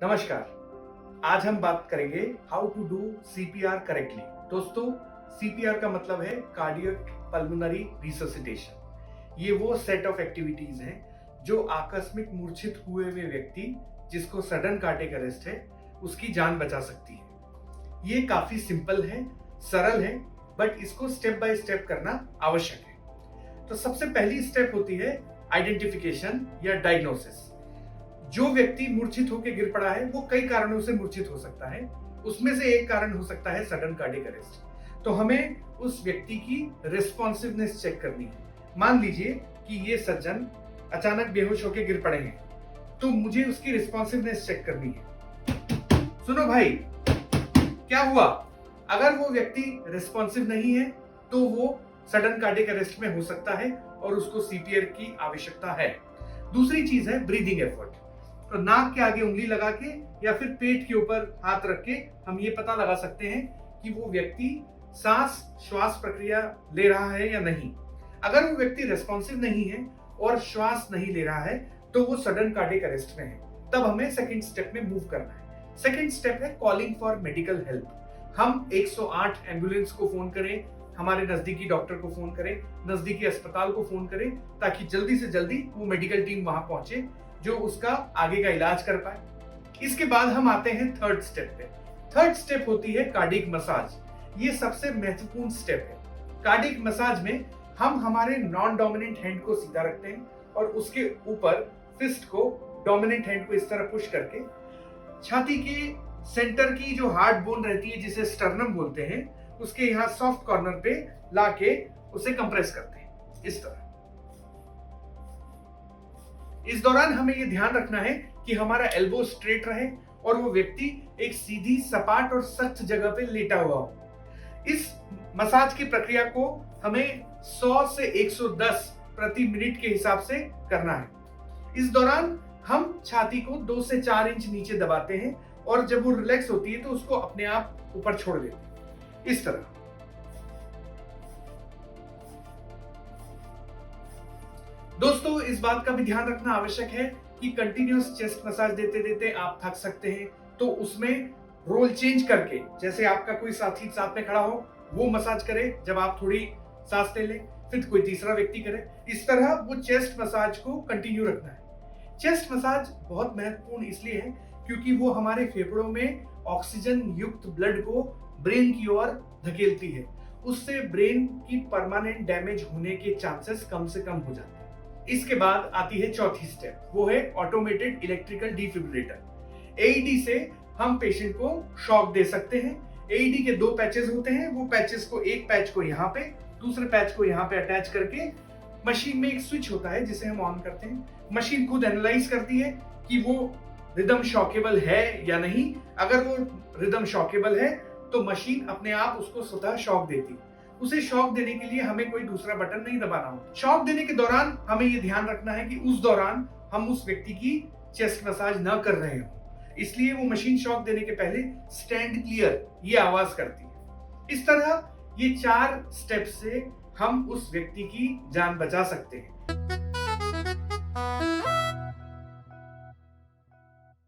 नमस्कार। आज हम बात करेंगे how to do CPR correctly. दोस्तों, सीपीआर का मतलब है कार्डियक पल्मोनरी रिससिटेशन। ये वो सेट ऑफ एक्टिविटीज हैं जो आकस्मिक मूर्छित हुए हुए व्यक्ति जिसको सडन कार्डियक अरेस्ट है उसकी जान बचा सकती है। ये काफी सिंपल है, सरल है, बट इसको स्टेप बाय स्टेप करना आवश्यक है। तो सबसे पहली स्टेप होती है आइडेंटिफिकेशन या डायग्नोसिस। जो व्यक्ति मूर्छित होकर गिर पड़ा है वो कई कारणों से मूर्छित हो सकता है। उसमें से एक कारण हो सकता है सडन कार्डियक अरेस्ट। तो हमें उस व्यक्ति की रिस्पॉन्सिवनेस चेक करनी है। मान लीजिए कि ये सज्जन अचानक बेहोश होकर गिर पड़े हैं, तो मुझे उसकी रिस्पॉन्सिवनेस चेक करनी है। सुनो भाई, क्या हुआ? अगर वो व्यक्ति रिस्पॉन्सिव नहीं है तो वो सडन कार्डियक अरेस्ट में हो सकता है और उसको सीपीआर की आवश्यकता है। दूसरी चीज है ब्रीदिंग एफर्ट। तो नाक के आगे उंगली लगा के या फिर पेट के ऊपर हाथ रख के हम ये पता लगा सकते हैं कि वो व्यक्ति श्वास प्रक्रिया ले रहा है या नहीं। अगर वो व्यक्ति रेस्पॉन्सिव नहीं है और श्वास नहीं ले रहा है तो वो सडन कार्डियक अरेस्ट में है। तब हमें सेकंड स्टेप में मूव करना है। सेकंड स्टेप है कॉलिंग फॉर मेडिकल हेल्प। हम 108 एम्बुलेंस को फोन करें, हमारे नजदीकी डॉक्टर को फोन करें, नजदीकी अस्पताल को फोन करें, ताकि जल्दी से जल्दी वो मेडिकल टीम वहां पहुंचे जो उसका आगे का इलाज कर पाए। इसके बाद हम आते हैं थर्ड स्टेप पे। थर्ड स्टेप होती है कार्डियक मसाज। ये सबसे महत्वपूर्ण स्टेप है। कार्डियक मसाज में हम हमारे नॉन डोमिनेंट हैंड को सीधा रखते हैं और उसके ऊपर फिस्ट को, डोमिनेंट हैंड को इस तरह पुश करके छाती के सेंटर की जो हार्ड बोन रहती है जिसे स्टर्नम बोलते हैं, उसके यहाँ सॉफ्ट कॉर्नर पे लाके उसे कंप्रेस करते हैं इस तरह। इस दौरान हमें यह ध्यान रखना है कि हमारा एल्बो स्ट्रेट रहे और वो व्यक्ति एक सीधी, सपाट और सख्त जगह पे लेटा हुआ हो। इस मसाज की प्रक्रिया को हमें 100 से 110 प्रति मिनट के हिसाब से करना है। इस दौरान हम छाती को 2 से 4 इंच नीचे दबाते हैं और जब वो रिलैक्स होती है तो उसको अपने आप ऊपर छोड़ देते हैं इस तरह। दोस्तों, इस बात का भी ध्यान रखना आवश्यक है कि कंटिन्यूअस चेस्ट मसाज देते देते आप थक सकते हैं, तो उसमें रोल चेंज करके, जैसे आपका कोई साथी साथ में खड़ा हो वो मसाज करे जब आप थोड़ी सांस ले लें, फिर कोई तीसरा व्यक्ति करे। इस तरह वो चेस्ट मसाज को कंटिन्यू रखना है। चेस्ट मसाज बहुत महत्वपूर्ण इसलिए है क्योंकि वो हमारे फेफड़ों में ऑक्सीजन युक्त ब्लड को ब्रेन की ओर धकेलती है। उससे ब्रेन की परमानेंट डैमेज होने के चांसेस कम से कम हो जाते हैं। इसके बाद आती है चौथी स्टेप, वो है ऑटोमेटेड इलेक्ट्रिकल डिफिब्रिलेटर। एईडी से हम पेशेंट को शॉक दे सकते हैं। एईडी के 2 पैचेस होते हैं। वो पैचेस को, एक पैच को यहाँ पे, दूसरे पैच को यहाँ पे अटैच करके मशीन में एक स्विच होता है जिसे हम ऑन करते हैं। मशीन खुद एनालाइज करती है कि वो रिदम शॉकेबल है या नहीं। अगर वो रिदम शॉकेबल है तो मशीन अपने आप उसको स्वतः शॉक देती है। उसे शॉक देने के लिए हमें कोई दूसरा बटन नहीं दबाना होता। शॉक देने के दौरान हमें ये ध्यान रखना है कि उस दौरान हम उस व्यक्ति की चेस्ट मसाज न कर रहे हो। इसलिए वो मशीन शॉक देने के पहले स्टैंड क्लियर ये आवाज करती है। इस तरह ये 4 स्टेप से हम उस व्यक्ति की जान बचा सकते हैं।